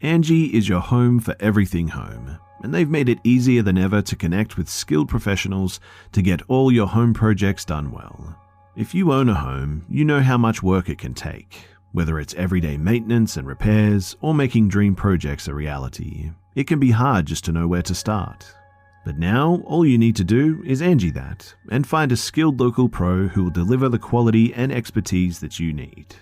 Angie is your home for everything home, and they've made it easier than ever to connect with skilled professionals to get all your home projects done well. If you own a home, you know how much work it can take, whether it's everyday maintenance and repairs or making dream projects a reality. It can be hard just to know where to start. But now, all you need to do is Angie that and find a skilled local pro who will deliver the quality and expertise that you need.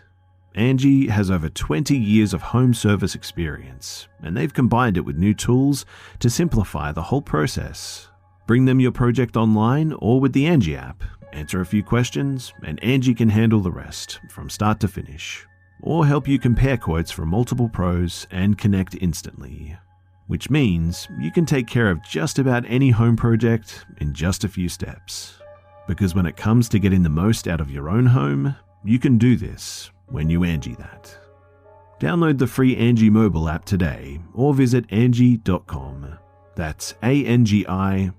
Angie has over 20 years of home service experience, and they've combined it with new tools to simplify the whole process. Bring them your project online or with the Angie app, answer a few questions, and Angie can handle the rest from start to finish, or help you compare quotes from multiple pros and connect instantly. Which means you can take care of just about any home project in just a few steps. Because when it comes to getting the most out of your own home, you can do this when you Angie that. Download the free Angie mobile app today or visit Angie.com. That's ANGI.com.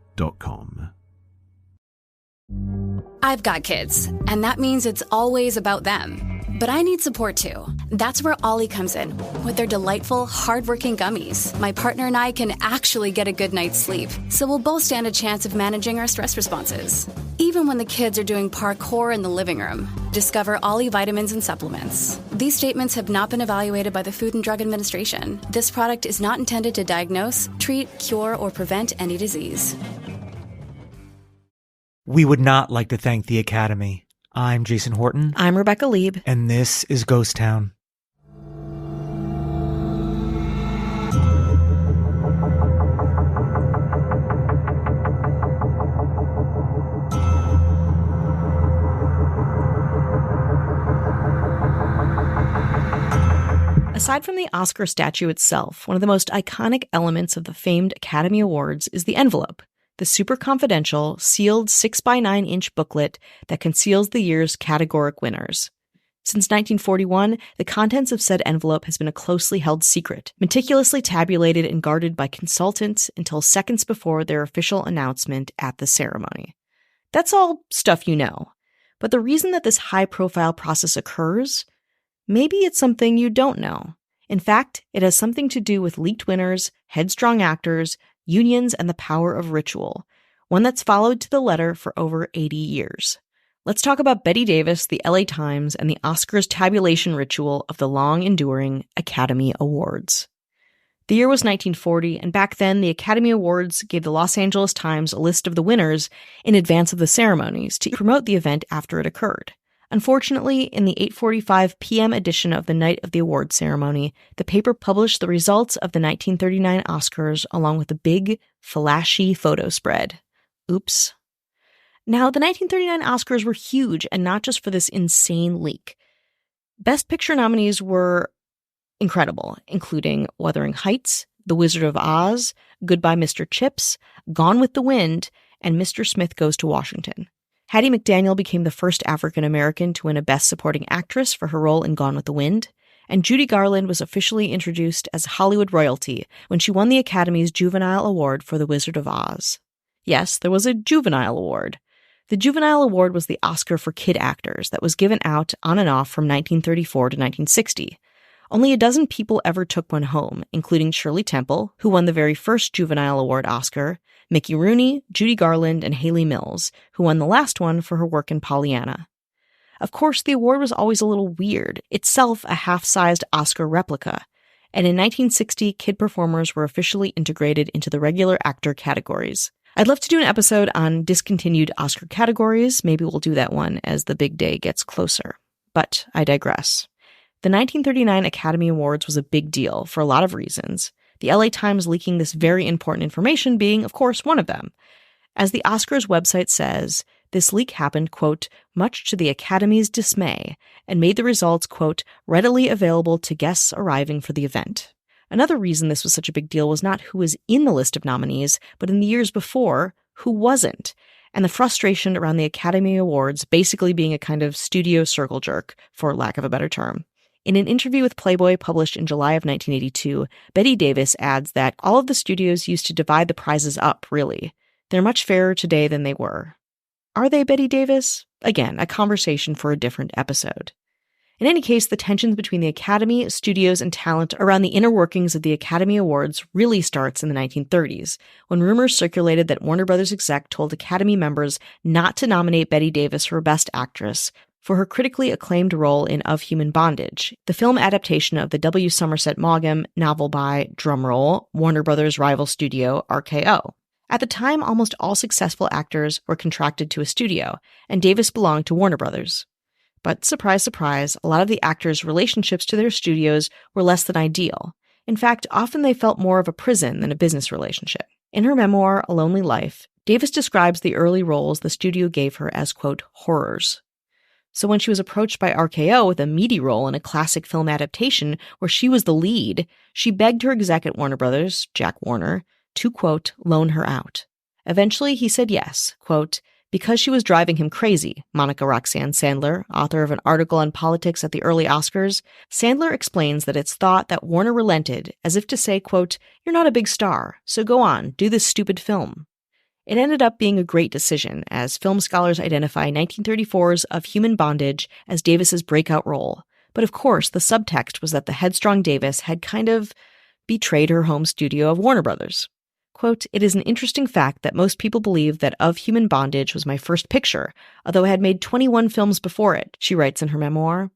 I've got kids, and that means it's always about them. But I need support too. That's where Ollie comes in, with their delightful, hardworking gummies. My partner and I can actually get a good night's sleep, so we'll both stand a chance of managing our stress responses. Even when the kids are doing parkour in the living room. Discover Ollie vitamins and supplements. These statements have not been evaluated by the Food and Drug Administration. This product is not intended to diagnose, treat, cure, or prevent any disease. We would not like to thank the Academy. I'm Jason Horton. I'm Rebecca Lieb. And this is Ghost Town. Aside from the Oscar statue itself, one of the most iconic elements of the famed Academy Awards is the envelope, the super confidential, sealed 6x9-inch booklet that conceals the year's categoric winners. Since 1941, the contents of said envelope has been a closely held secret, meticulously tabulated and guarded by consultants until seconds before their official announcement at the ceremony. That's all stuff you know. But the reason that this high-profile process occurs? Maybe it's something you don't know. In fact, it has something to do with leaked winners, headstrong actors, unions, and the power of ritual, one that's followed to the letter for over 80 years. Let's talk about Bette Davis, the LA Times, and the Oscars tabulation ritual of the long-enduring Academy Awards. The year was 1940, and back then, the Academy Awards gave the Los Angeles Times a list of the winners in advance of the ceremonies to promote the event after it occurred. Unfortunately, in the 8:45 p.m. edition of the night of the award ceremony, the paper published the results of the 1939 Oscars along with a big, flashy photo spread. Oops. Now, the 1939 Oscars were huge, and not just for this insane leak. Best Picture nominees were incredible, including Wuthering Heights, The Wizard of Oz, Goodbye Mr. Chips, Gone with the Wind, and Mr. Smith Goes to Washington. Hattie McDaniel became the first African-American to win a Best Supporting Actress for her role in Gone with the Wind, and Judy Garland was officially introduced as Hollywood royalty when she won the Academy's Juvenile Award for The Wizard of Oz. Yes, there was a Juvenile Award. The Juvenile Award was the Oscar for kid actors that was given out on and off from 1934 to 1960. Only a dozen people ever took one home, including Shirley Temple, who won the very first Juvenile Award Oscar, Mickey Rooney, Judy Garland, and Haley Mills, who won the last one for her work in Pollyanna. Of course, the award was always a little weird, itself a half-sized Oscar replica, and in 1960, kid performers were officially integrated into the regular actor categories. I'd love to do an episode on discontinued Oscar categories. Maybe we'll do that one as the big day gets closer. But I digress. The 1939 Academy Awards was a big deal for a lot of reasons, the LA Times leaking this very important information being, of course, one of them. As the Oscars website says, this leak happened, quote, much to the Academy's dismay, and made the results, quote, readily available to guests arriving for the event. Another reason this was such a big deal was not who was in the list of nominees, but in the years before, who wasn't, and the frustration around the Academy Awards basically being a kind of studio circle jerk, for lack of a better term. In an interview with Playboy published in July of 1982, Bette Davis adds that all of the studios used to divide the prizes up, really. They're much fairer today than they were. Are they, Bette Davis? Again, a conversation for a different episode. In any case, the tensions between the Academy, studios, and talent around the inner workings of the Academy Awards really starts in the 1930s, when rumors circulated that Warner Brothers exec told Academy members not to nominate Bette Davis for Best Actress for her critically acclaimed role in Of Human Bondage, the film adaptation of the W. Somerset Maugham novel by, drumroll, Warner Brothers' rival studio, RKO. At the time, almost all successful actors were contracted to a studio, and Davis belonged to Warner Brothers. But surprise, surprise, a lot of the actors' relationships to their studios were less than ideal. In fact, often they felt more of a prison than a business relationship. In her memoir, A Lonely Life, Davis describes the early roles the studio gave her as, quote, horrors. So when she was approached by RKO with a meaty role in a classic film adaptation where she was the lead, she begged her exec at Warner Brothers, Jack Warner, to, quote, loan her out. Eventually, he said yes, quote, because she was driving him crazy, Monica Roxanne Sandler, author of an article on politics at the early Oscars. Sandler explains that it's thought that Warner relented, as if to say, quote, you're not a big star, so go on, do this stupid film. It ended up being a great decision, as film scholars identify 1934's Of Human Bondage as Davis's breakout role. But of course, the subtext was that the headstrong Davis had kind of betrayed her home studio of Warner Brothers. Quote, it is an interesting fact that most people believe that Of Human Bondage was my first picture, although I had made 21 films before it, she writes in her memoir.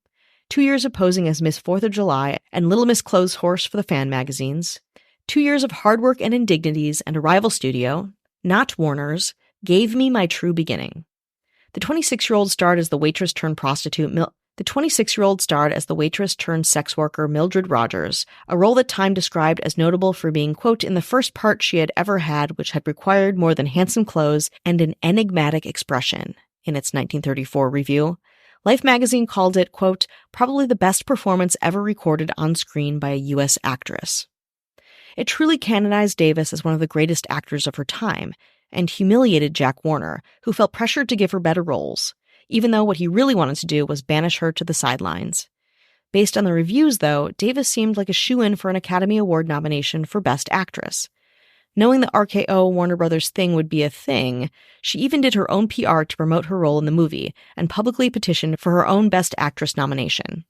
2 years of posing as Miss 4th of July and Little Miss Clothes Horse for the fan magazines. 2 years of hard work and indignities and a rival studio, not Warner's, gave me my true beginning. The 26-year-old starred as the waitress turned prostitute turned sex worker Mildred Rogers, a role that Time described as notable for being, quote, in the first part she had ever had which had required more than handsome clothes and an enigmatic expression, in its 1934 review. Life magazine called it, quote, probably the best performance ever recorded on screen by a U.S. actress. It truly canonized Davis as one of the greatest actors of her time, and humiliated Jack Warner, who felt pressured to give her better roles, even though what he really wanted to do was banish her to the sidelines. Based on the reviews, though, Davis seemed like a shoo-in for an Academy Award nomination for Best Actress. Knowing the RKO Warner Brothers thing would be a thing, she even did her own PR to promote her role in the movie, and publicly petitioned for her own Best Actress nomination.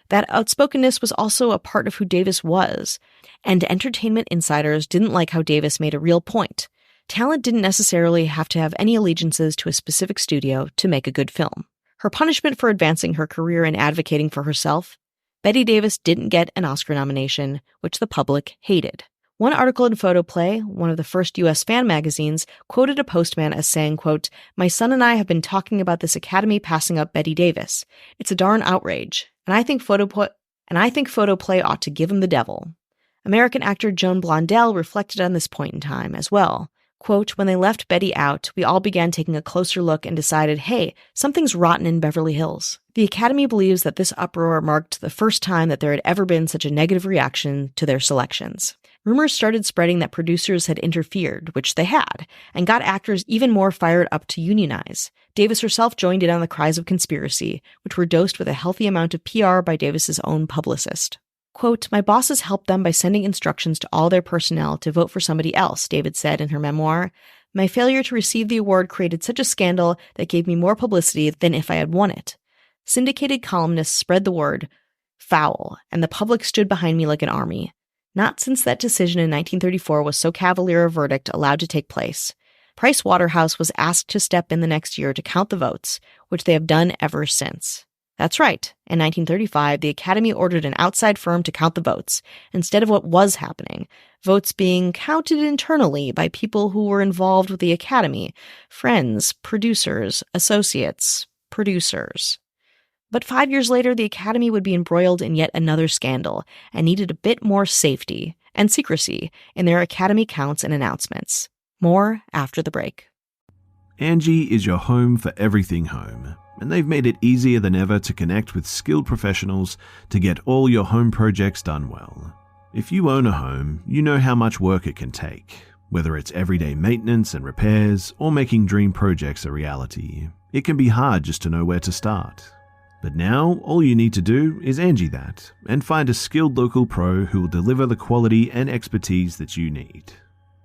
That outspokenness was also a part of who Davis was, and entertainment insiders didn't like how Davis made a real point. Talent didn't necessarily have to have any allegiances to a specific studio to make a good film. Her punishment for advancing her career and advocating for herself? Bette Davis didn't get an Oscar nomination, which the public hated. One article in Photoplay, one of the first U.S. fan magazines, quoted a postman as saying, quote, my son and I have been talking about this Academy passing up Bette Davis. It's a darn outrage, and I think Photoplay ought to give him the devil. American actor Joan Blondell reflected on this point in time as well. Quote, when they left Bette out, we all began taking a closer look and decided, hey, something's rotten in Beverly Hills. The Academy believes that this uproar marked the first time that there had ever been such a negative reaction to their selections. Rumors started spreading that producers had interfered, which they had, and got actors even more fired up to unionize. Davis herself joined in on the cries of conspiracy, which were dosed with a healthy amount of PR by Davis's own publicist. Quote, my bosses helped them by sending instructions to all their personnel to vote for somebody else, David said in her memoir. My failure to receive the award created such a scandal that gave me more publicity than if I had won it. Syndicated columnists spread the word, foul, and the public stood behind me like an army. Not since that decision in 1934 was so cavalier a verdict allowed to take place. Price Waterhouse was asked to step in the next year to count the votes, which they have done ever since. That's right. In 1935, the Academy ordered an outside firm to count the votes, instead of what was happening, votes being counted internally by people who were involved with the Academy, friends, producers, associates, producers. But 5 years later, the Academy would be embroiled in yet another scandal and needed a bit more safety and secrecy in their Academy counts and announcements. More after the break. Angie is your home for everything home, and they've made it easier than ever to connect with skilled professionals to get all your home projects done well. If you own a home, you know how much work it can take, whether it's everyday maintenance and repairs or making dream projects a reality. It can be hard just to know where to start. But now, all you need to do is Angie that and find a skilled local pro who will deliver the quality and expertise that you need.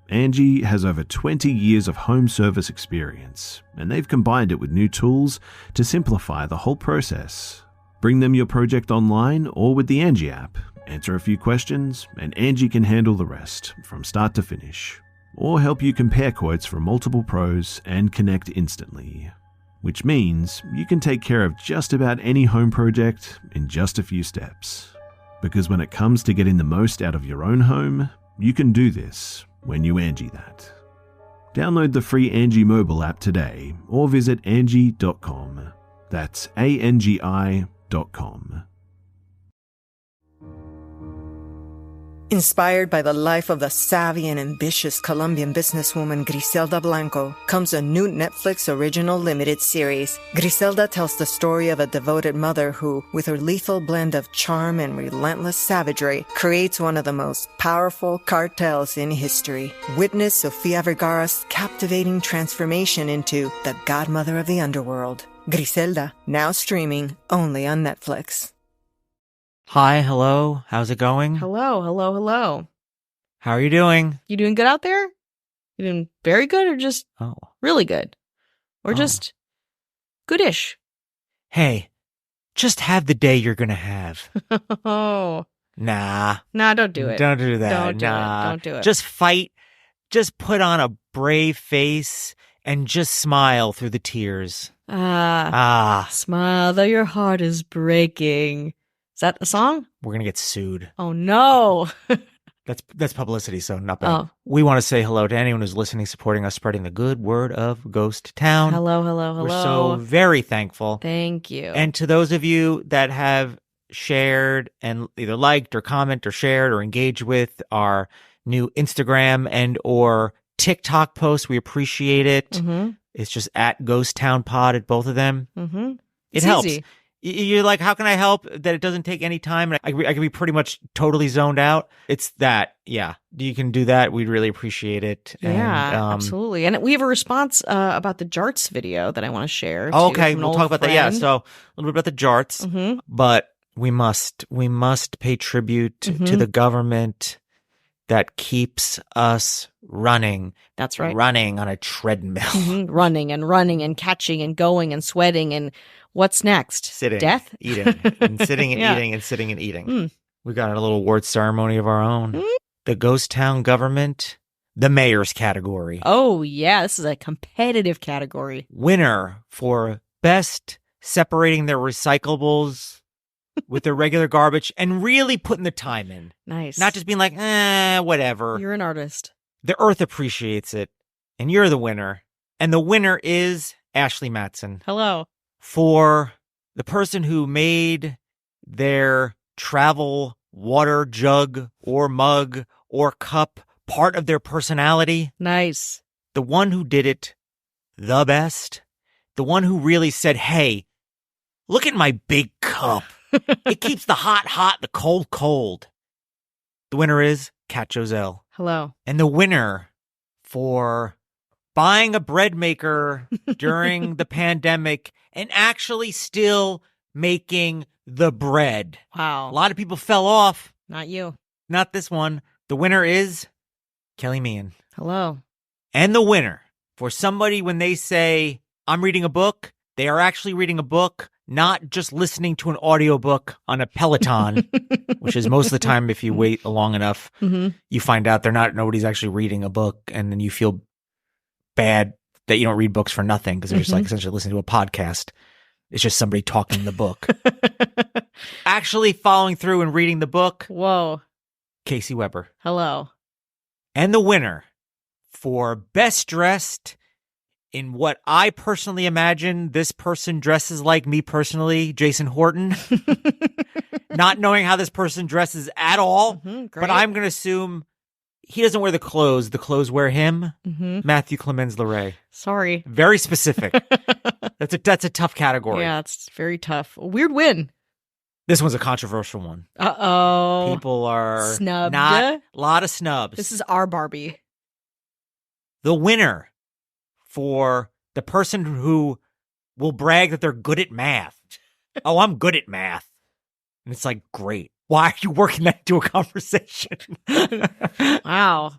Angie has over 20 years of home service experience, and they've combined it with new tools to simplify the whole process. Bring them your project online or with the Angie app. Answer a few questions, and Angie can handle the rest from start to finish. Or help you compare quotes from multiple pros and connect instantly. Which means you can take care of just about any home project in just a few steps. Because when it comes to getting the most out of your own home, you can do this when you Angie that. Download the free Angie mobile app today or visit Angie.com. That's ANGI.com. Inspired by the life of the savvy and ambitious Colombian businesswoman Griselda Blanco comes a new Netflix original limited series. Griselda tells the story of a devoted mother who, with her lethal blend of charm and relentless savagery, creates one of the most powerful cartels in history. Witness Sofia Vergara's captivating transformation into the godmother of the underworld. Griselda, now streaming only on Netflix. Hi, hello. How's it going? Hello, hello, hello. How are you doing? You doing good out there? You doing very good or just really good? Or just goodish? Hey, just have the day you're going to have. Oh. Nah, don't do it. Don't do that. Don't do it. Don't do it. Just fight. Just put on a brave face and just smile through the tears. Smile though your heart is breaking. Is that a song? We're going to get sued. Oh, no. That's publicity, so not bad. Oh. We want to say hello to anyone who's listening, supporting us, spreading the good word of Ghost Town. Hello, hello, hello. We're so very thankful. Thank you. And to those of you that have shared and either liked or commented or shared or engaged with our new Instagram and or TikTok posts, we appreciate it. Mm-hmm. It's just at Ghost Town Pod at both of them. Mm-hmm. It helps. Easy. You're like, how can I help that it doesn't take any time? I can be pretty much totally zoned out. It's that, yeah. You can do that. We'd really appreciate it. Yeah, and, absolutely. And we have a response about the Jarts video that I want to share. Oh, okay, we'll talk about that. Yeah, so a little bit about the Jarts, Mm-hmm. but we must pay tribute to the government that keeps us running. That's right. Running on a treadmill. Mm-hmm. Running and catching and going and sweating and what's next? Sitting. Death? Eating. And sitting and Yeah. eating and sitting and eating. Mm. We got a little award ceremony of our own. The Ghost Town Government, the Mayor's category. Oh, yeah. This is a competitive category. Winner for best separating their recyclables with their regular garbage and really putting the time in. Nice. Not just being like, whatever. You're an artist. The earth appreciates it. And you're the winner. And the winner is Ashley Matson. Hello. For the person who made their travel water jug or mug or cup part of their personality. Nice. The one who did it the best. The one who really said, hey, look at my big cup. It keeps the hot hot, the cold cold. The winner is Kat Joselle. Hello. And the winner for buying a bread maker during the pandemic and actually still making the bread. Wow. A lot of people fell off. Not you. Not this one. The winner is Kelly Meehan. Hello. And the winner for somebody when they say, I'm reading a book, they are actually reading a book, not just listening to an audiobook on a Peloton, which is most of the time, if you wait long enough, you find out nobody's actually reading a book, and then you feel bad that you don't read books for nothing because they're just like essentially listening to a podcast. It's just somebody talking the book. Actually following through and reading the book. Whoa. Casey Weber. Hello. And the winner for best dressed in what I personally imagine this person dresses like, me personally, Jason Horton. Not knowing how this person dresses at all. But I'm going to assume he doesn't wear the clothes wear him. Matthew Clemens LeRae. Sorry. Very specific. That's a tough category. Yeah, it's very tough. A weird win. This one's a controversial one. Uh-oh. People are snubbed. A lot of snubs. This is our Barbie. The winner for the person who will brag that they're good at math. Oh, I'm good at math. And it's like, great. Why are you working that into a conversation? Wow.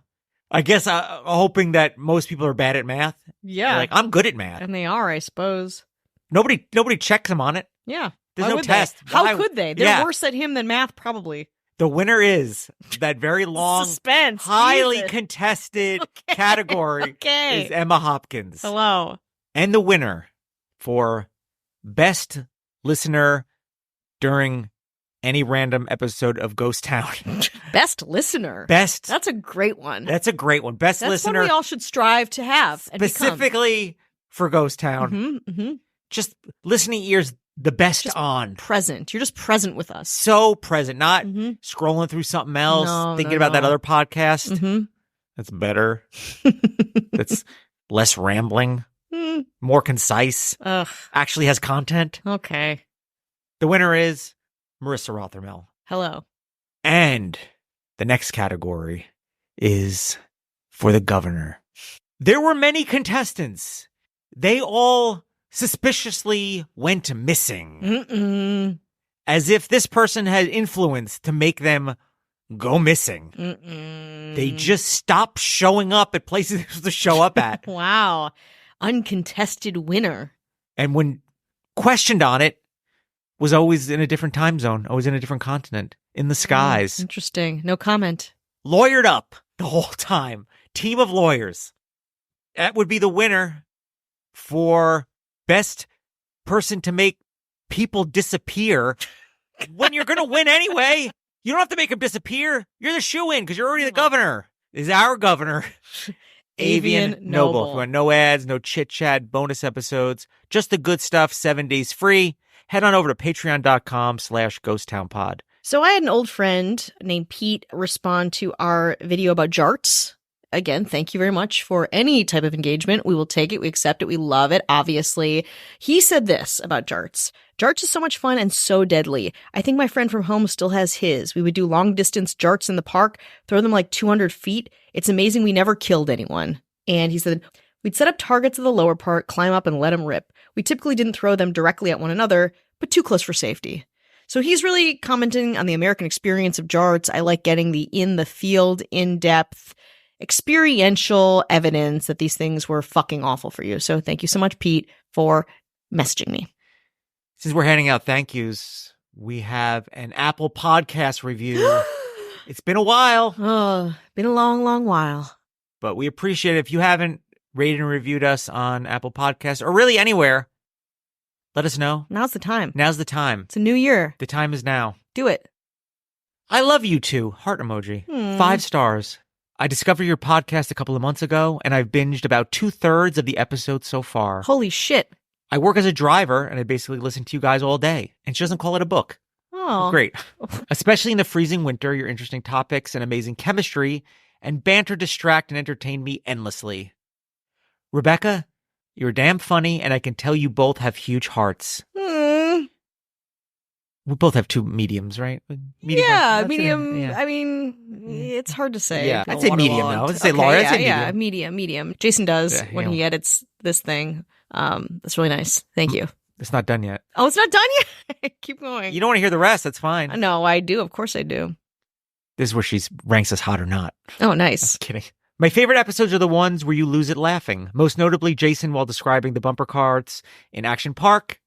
I guess hoping that most people are bad at math. Yeah. They're like, I'm good at math. And they are, I suppose. Nobody checks them on it. Yeah. There's Why no would test. They? How Why- could they? They're Yeah. worse at him than math, probably. The winner is that very long, Suspense. highly Jesus. contested category Okay. is Emma Hopkins. Hello. And the winner for best listener during any random episode of Ghost Town. Best listener. Best. That's a great one. That's a great one. Best That's listener one we all should strive to have. And specifically for Ghost Town. Mm-hmm. Just listening ears, the best Just on. Present. You're just present with us. So present, not Mm-hmm. scrolling through something else, No, thinking no, about that no. other podcast. Mm-hmm. That's better. That's less rambling, Mm. more concise, Ugh. actually has content. Okay. The winner is Marissa Rothermel. Hello. And the next category is for the governor. There were many contestants. They all suspiciously went missing, Mm-mm. as if this person had influence to make them go missing. Mm-mm. They just stopped showing up at places they're supposed to show up at. Wow. Uncontested winner. And when questioned on it, was always in a different time zone, always in a different continent, in the skies. Interesting. No comment. Lawyered up the whole time. Team of lawyers. That would be the winner for best person to make people disappear. When you're going to win anyway, you don't have to make them disappear. You're the shoo-in because you're already the governor. Is our governor. Avian Noble. We want no ads, no chit-chat, bonus episodes, just the good stuff, 7 days free. Head on over to patreon.com/ghosttownpod. So I had an old friend named Pete respond to our video about jarts. Again, thank you very much for any type of engagement. We will take it. We accept it. We love it, obviously. He said this about jarts. Jarts is so much fun and so deadly. I think my friend from home still has his. We would do long-distance jarts in the park, throw them like 200 feet. It's amazing we never killed anyone. And he said, we'd set up targets at the lower part, climb up, and let them rip. We typically didn't throw them directly at one another, but too close for safety. So he's really commenting on the American experience of jarts. I like getting the in-the-field, in-depth, experiential evidence that these things were fucking awful for you. So thank you so much, Pete, for messaging me. Since we're handing out thank yous, we have an Apple Podcast review. It's been a while, Oh, been a long, long while. but we appreciate it. If you haven't rated and reviewed us on Apple Podcasts or really anywhere, let us know. Now's the time. Now's the time. It's a new year. The time is now. Do it. I love you too. Heart emoji. 5 stars. I discovered your podcast a couple of months ago, and I've binged about 2/3 of the episodes so far. Holy shit. I work as a driver, and I basically listen to you guys all day. And she doesn't call it a book. Oh. Great. Especially in the freezing winter, your interesting topics and amazing chemistry and banter distract and entertain me endlessly. Rebecca, you're damn funny, and I can tell you both have huge hearts. We both have 2 mediums, right? Yeah, That's medium. it, yeah. I mean, it's hard to say. Yeah, I'd say medium, though. I'd say Laura, I'd say yeah, medium. Jason does Yeah, when he edits this thing. That's really nice. Thank you. It's not done yet. Oh, it's not done yet? Keep going. You don't want to hear the rest. That's fine. No, I do. Of course I do. This is where she ranks us hot or not. Oh, nice. Just kidding. My favorite episodes are the ones where you lose it laughing. Most notably, Jason while describing the bumper carts in Action Park,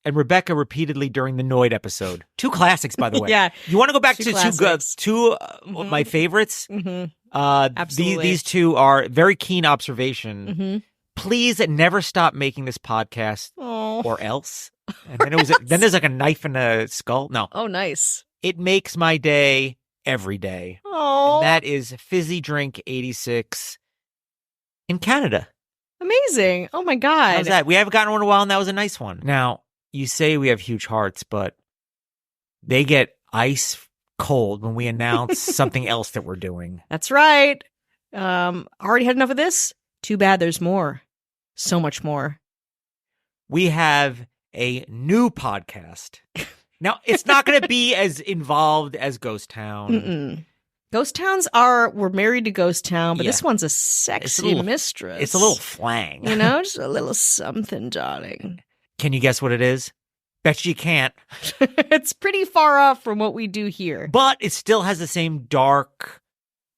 and Rebecca repeatedly during the Noid episode. 2 classics, by the way. Yeah. You want to go back 2 to classics. two of my favorites? Mm-hmm. Absolutely. These 2 are very keen observation. Mm-hmm. Please never stop making this podcast, Oh. or else. And then then there's like a knife in a skull. No, Oh, nice. it makes my day every day. Oh. And that is Fizzy Drink 86 in Canada. Amazing. Oh, my God. How's that? We haven't gotten one in a while, and that was a nice one. Now, you say we have huge hearts, but they get ice cold when we announce something else that we're doing. That's right. Already had enough of this? Too bad there's more. So much more. We have a new podcast. Now, it's not going to be as involved as Ghost Town. Mm-mm. Ghost Towns we're married to Ghost Town, but Yeah. this one's a sexy little- mistress. It's a little flang. You know, just a little something, darling. Can you guess what it is? Bet you can't. It's pretty far off from what we do here. But it still has the same dark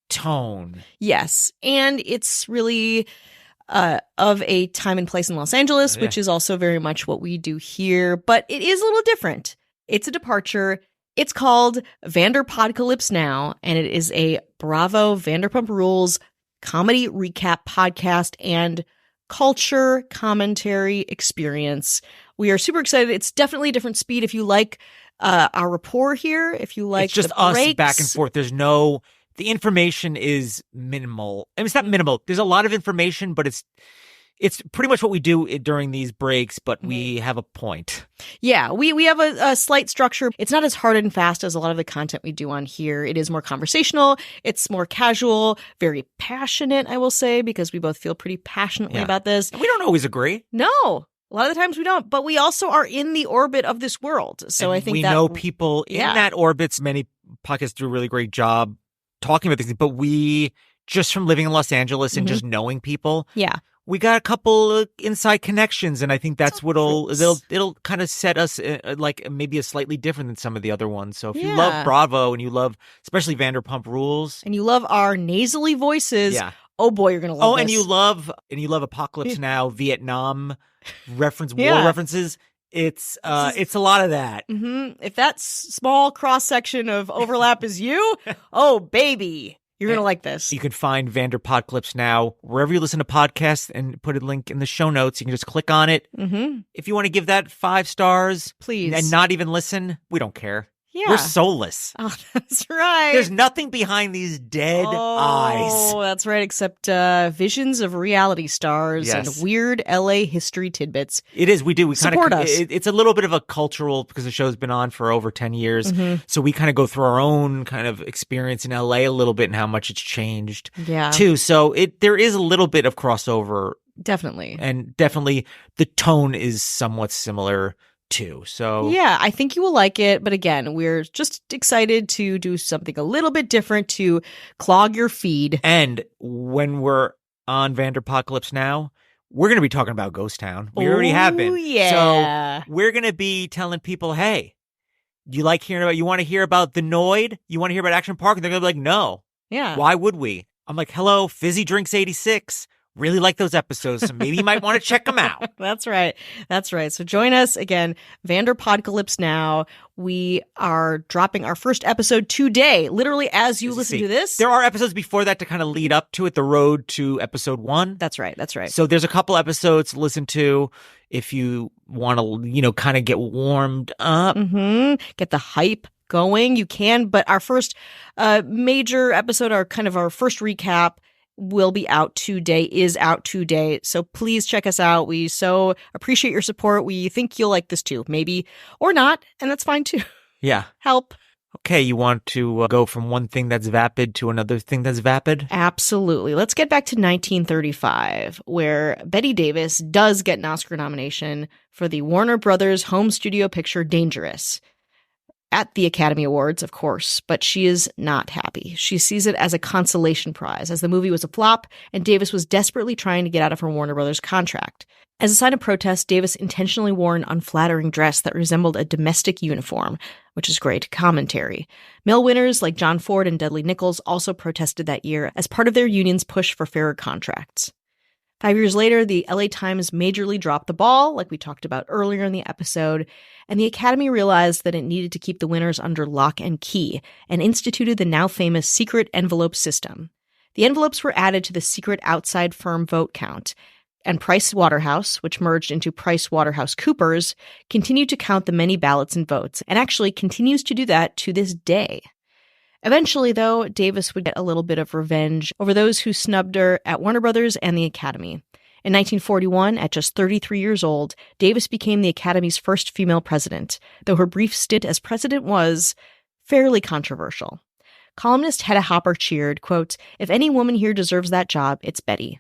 tone. Yes. And it's really of a time and place in Los Angeles, Yeah. which is also very much what we do here. But it is a little different. It's a departure. It's called Vanderpodcalypse Now, and it is a Bravo Vanderpump Rules comedy recap podcast and culture commentary experience. We are super excited. It's definitely a different speed. If you like our rapport here, if you like it's just the us breaks, back and forth. The information is minimal. I mean, it's not minimal. There's a lot of information, but it's pretty much what we do during these breaks, but we have a point. Yeah, we have a slight structure. It's not as hard and fast as a lot of the content we do on here. It is more conversational. It's more casual, very passionate, I will say, because we both feel pretty passionately about this. We don't always agree. No, a lot of the times we don't, but we also are in the orbit of this world. So And I think we that know people in that orbit. Many podcasts do a really great job talking about these, but we, just from living in Los Angeles and just knowing people, we got a couple of inside connections, and I think that's it'll kind of set us like maybe a slightly different than some of the other ones. So if you love Bravo and you love especially Vanderpump Rules, and you love our nasally voices, oh boy, you're gonna love this. and you love Apocalypse Now, Vietnam war references. It's a lot of that. If that small cross section of overlap is you, oh baby. You're going to like this. You can find Vanderpodcalypse Now wherever you listen to podcasts and put a link in the show notes. You can just click on it. If you want to give that 5 stars, please, and not even listen, we don't care. Yeah. We're soulless. Oh, that's right. There's nothing behind these dead eyes. Oh, that's right, except visions of reality stars and weird LA history tidbits. It is. We do. We kind of support us. It's a little bit of a cultural, because the show's been on for over 10 years. So we kind of go through our own kind of experience in LA a little bit and how much it's changed. Too. So there is a little bit of crossover. Definitely. And definitely the tone is somewhat similar too. So yeah, I think you will like it. But again, we're just excited to do something a little bit different to clog your feed. And when we're on Vanderpodcalypse Now, we're going to be talking about Ghost Town. We already have been. Yeah. So we're going to be telling people, hey, you want to hear about the Noid? You want to hear about Action Park? And they're going to be like, no. Yeah. Why would we? I'm like, hello, Fizzy Drinks 86. Really like those episodes, so maybe you might want to check them out. That's right. That's right. So join us again, Vanderpodcalypse Now. We are dropping our first episode today, literally as you listen to this. There are episodes before that to kind of lead up to it, the road to episode 1. That's right. That's right. So there's a couple episodes to listen to if you want to, kind of get warmed up. Get the hype going. You can, but our first major episode, our first recap, is out today. So please check us out. We so appreciate your support. We think you'll like this too, maybe, or not, and that's fine too. Yeah. Help. Okay, you want to go from one thing that's vapid to another thing that's vapid? Absolutely. Let's get back to 1935, where Bette Davis does get an Oscar nomination for the Warner Brothers home studio picture Dangerous. At the Academy Awards, of course, but she is not happy. She sees it as a consolation prize, as the movie was a flop, and Davis was desperately trying to get out of her Warner Brothers contract. As a sign of protest, Davis intentionally wore an unflattering dress that resembled a domestic uniform, which is great commentary. Male winners like John Ford and Dudley Nichols also protested that year as part of their union's push for fairer contracts. 5 years later, the LA Times majorly dropped the ball, like we talked about earlier in the episode, and the Academy realized that it needed to keep the winners under lock and key, and instituted the now famous secret envelope system. The envelopes were added to the secret outside firm vote count, and Price Waterhouse, which merged into Price Waterhouse Coopers, continued to count the many ballots and votes, and actually continues to do that to this day. Eventually, though, Davis would get a little bit of revenge over those who snubbed her at Warner Brothers and the Academy. In 1941, at just 33 years old, Davis became the Academy's first female president, though her brief stint as president was fairly controversial. Columnist Hedda Hopper cheered, quote, "If any woman here deserves that job, it's Betty."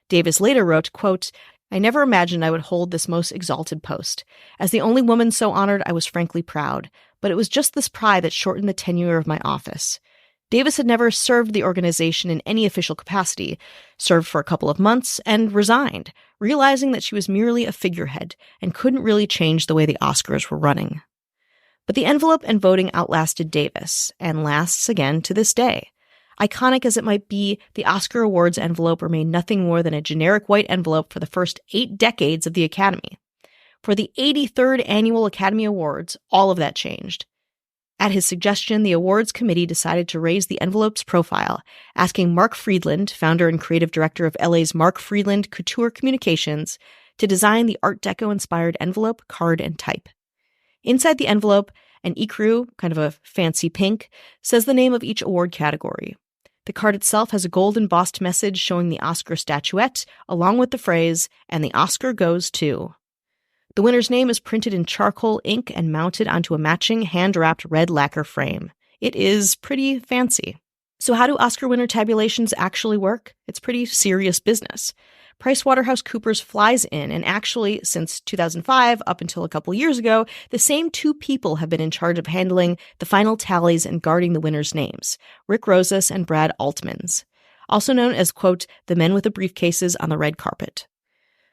Davis later wrote, quote, "I never imagined I would hold this most exalted post. As the only woman so honored, I was frankly proud. But it was just this pride that shortened the tenure of my office." Davis had never served the organization in any official capacity, served for a couple of months, and resigned, realizing that she was merely a figurehead and couldn't really change the way the Oscars were running. But the envelope and voting outlasted Davis, and lasts again to this day. Iconic as it might be, the Oscar Awards envelope remained nothing more than a generic white envelope for the first 8 decades of the Academy. For the 83rd Annual Academy Awards, all of that changed. At his suggestion, the awards committee decided to raise the envelope's profile, asking Mark Friedland, founder and creative director of LA's Mark Friedland Couture Communications, to design the Art Deco-inspired envelope, card, and type. Inside the envelope, an ecru, kind of a fancy pink, says the name of each award category. The card itself has a gold embossed message showing the Oscar statuette, along with the phrase, "And the Oscar goes to." The winner's name is printed in charcoal ink and mounted onto a matching hand-wrapped red lacquer frame. It is pretty fancy. So how do Oscar winner tabulations actually work? It's pretty serious business. PricewaterhouseCoopers flies in, and actually, since 2005, up until a couple years ago, the same two people have been in charge of handling the final tallies and guarding the winners' names, Rick Rosas and Brad Altmans, also known as, quote, the men with the briefcases on the red carpet.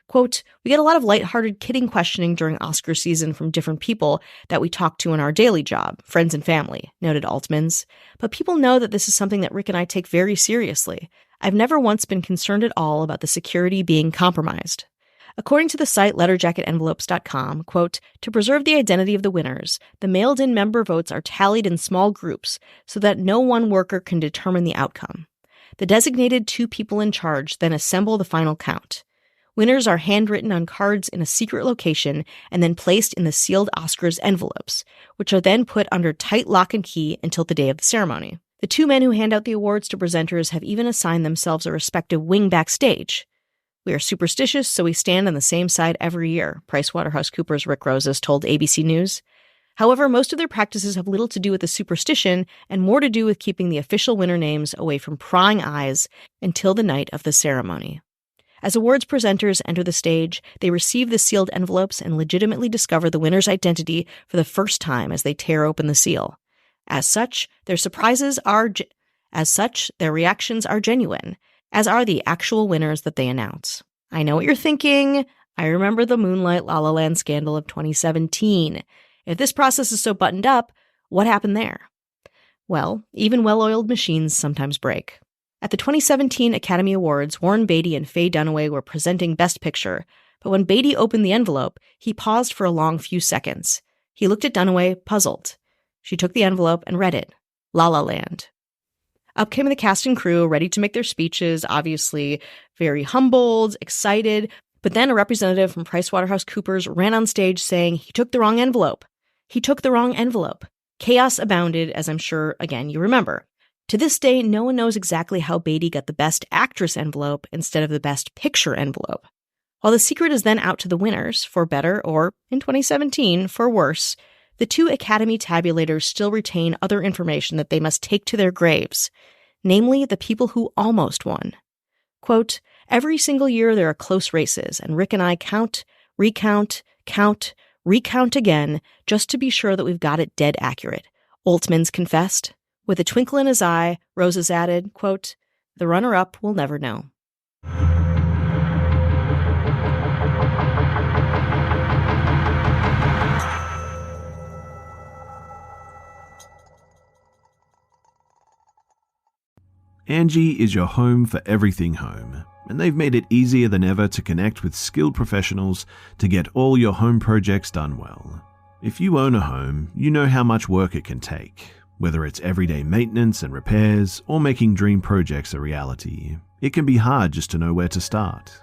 Quote, we get a lot of lighthearted kidding questioning during Oscar season from different people that we talk to in our daily job, friends and family, noted Altmans. But people know that this is something that Rick and I take very seriously. I've never once been concerned at all about the security being compromised. According to the site letterjacketenvelopes.com, quote, to preserve the identity of the winners, the mailed-in member votes are tallied in small groups so that no one worker can determine the outcome. The designated two people in charge then assemble the final count. Winners are handwritten on cards in a secret location and then placed in the sealed Oscars envelopes, which are then put under tight lock and key until the day of the ceremony. The two men who hand out the awards to presenters have even assigned themselves a respective wing backstage. We are superstitious, so we stand on the same side every year, PricewaterhouseCoopers' Rick Rosas told ABC News. However, most of their practices have little to do with the superstition and more to do with keeping the official winner names away from prying eyes until the night of the ceremony. As awards presenters enter the stage, they receive the sealed envelopes and legitimately discover the winner's identity for the first time as they tear open the seal. As such, their reactions are genuine, as are the actual winners that they announce. I know what you're thinking. I remember the Moonlight La La Land scandal of 2017. If this process is so buttoned up, what happened there? Well, even well-oiled machines sometimes break. At the 2017 Academy Awards, Warren Beatty and Faye Dunaway were presenting Best Picture, but when Beatty opened the envelope, he paused for a long few seconds. He looked at Dunaway, puzzled. She took the envelope and read it. La La Land. Up came the cast and crew, ready to make their speeches, obviously very humbled, excited, but then a representative from PricewaterhouseCoopers ran on stage saying he took the wrong envelope. He took the wrong envelope. Chaos abounded, as I'm sure, again, you remember. To this day, no one knows exactly how Beatty got the Best Actress envelope instead of the Best Picture envelope. While the secret is then out to the winners, for better, or, in 2017, for worse, the two Academy tabulators still retain other information that they must take to their graves, namely the people who almost won. Quote, every single year there are close races, and Rick and I count, recount again, just to be sure that we've got it dead accurate, Altmans confessed. With a twinkle in his eye, Rosas added, quote, the runner-up will never know. Angie is your home for everything home, and they've made it easier than ever to connect with skilled professionals to get all your home projects done well. If you own a home, you know how much work it can take. Whether it's everyday maintenance and repairs or making dream projects a reality, it can be hard just to know where to start.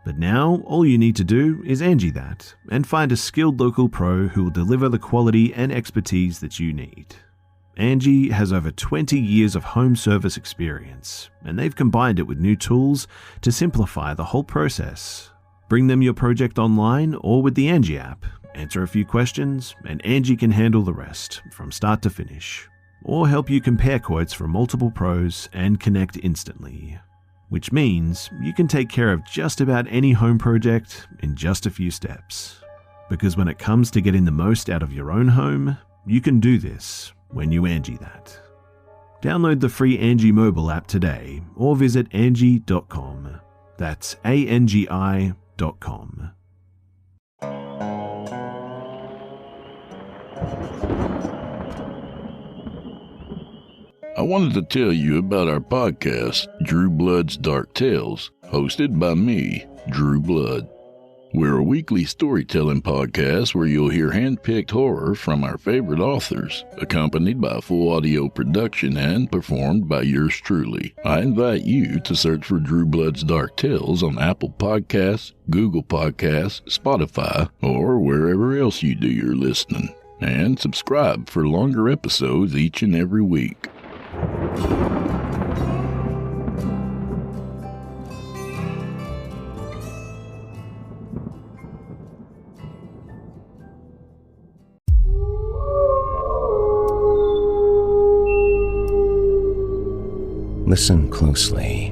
But now, all you need to do is Angie that and find a skilled local pro who will deliver the quality and expertise that you need. Angie has over 20 years of home service experience, and they've combined it with new tools to simplify the whole process. Bring them your project online or with the Angie app, answer a few questions, and Angie can handle the rest from start to finish. Or help you compare quotes from multiple pros and connect instantly. Which means you can take care of just about any home project in just a few steps. Because when it comes to getting the most out of your own home, you can do this when you Angie that. Download the free Angie mobile app today or visit Angie.com. That's ANGI.com. I wanted to tell you about our podcast, Drew Blood's Dark Tales, hosted by me, Drew Blood. We're a weekly storytelling podcast where you'll hear hand-picked horror from our favorite authors, accompanied by a full audio production and performed by yours truly. I invite you to search for Drew Blood's Dark Tales on Apple Podcasts, Google Podcasts, Spotify, or wherever else you do your listening. And subscribe for longer episodes each and every week. Listen closely.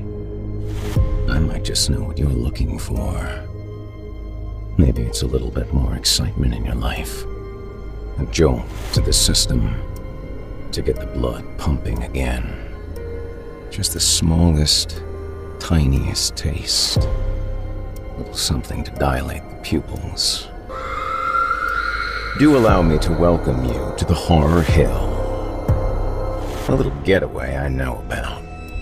I might just know what you're looking for. Maybe it's a little bit more excitement in your life. A jolt to the system to get the blood pumping again. Just the smallest, tiniest taste. A little something to dilate the pupils. Do allow me to welcome you to the Horror Hill. A little getaway I know about.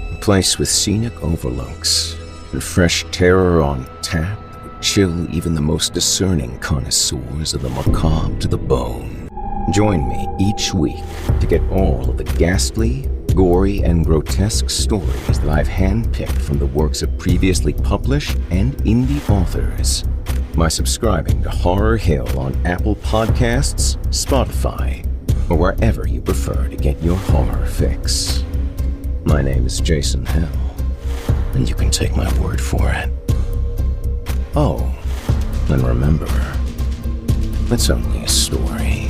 A place with scenic overlooks and fresh terror on tap that would chill even the most discerning connoisseurs of the macabre to the bone. Join me each week to get all of the ghastly, gory, and grotesque stories that I've handpicked from the works of previously published and indie authors by subscribing to Horror Hill on Apple Podcasts, Spotify, or wherever you prefer to get your horror fix. My name is Jason Hill, and you can take my word for it. Oh, and remember, it's only a story.